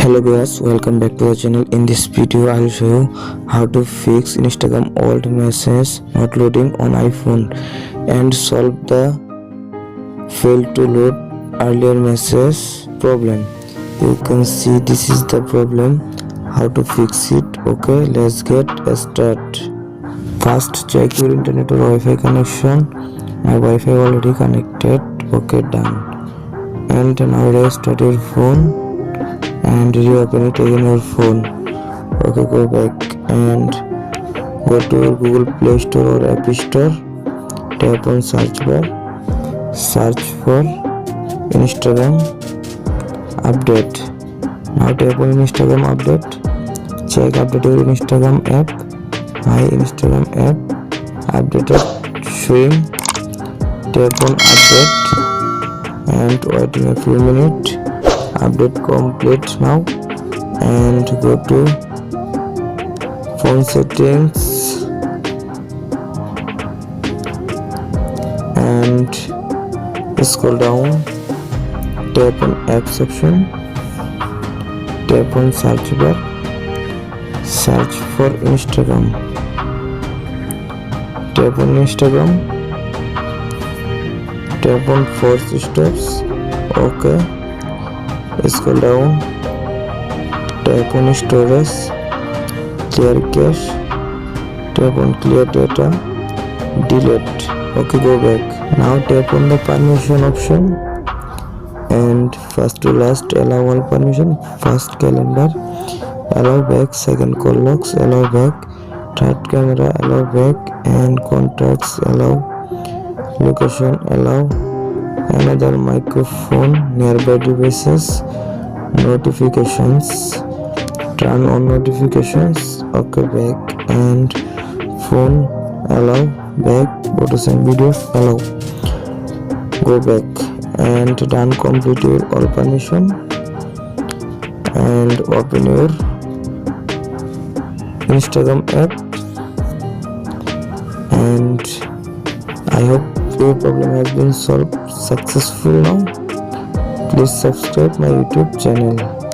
Hello guys, welcome back to our channel. In this video I will show you how to fix Instagram old message not loading on iPhone and solve the fail to load earlier message problem. You can see this is the problem, how to fix it. Okay, let's get started. First check your internet or Wi-Fi connection. My Wi-Fi already connected. Okay, done. And now restart your phone and reopen it again your phone. Okay, go back and go to your Google Play Store or App Store. Tap on search bar, search for Instagram update. Now tap on Instagram update. Check update your Instagram app. My Instagram app updated showing. Tap on update and waiting a few minutes. Update complete now, and go to phone settings and scroll down. Tap on apps option. Tap on search bar. Search for Instagram. Tap on Instagram. Tap on force steps. Okay. Scroll down, tap on storage, clear cache, tap on clear data, delete. Okay, go back. Now tap on the permission option and first to last allow all permission. First calendar, allow back. Second call logs, allow back. Third camera, allow back. And contacts, allow. Location, allow. Another microphone, nearby devices, notifications, turn on notifications. Okay, back. And phone, allow. Back. Photos and videos, allow. Go back and done. Complete your all permission and open your Instagram app. And I hope your problem has been solved successful now. Please subscribe my YouTube channel.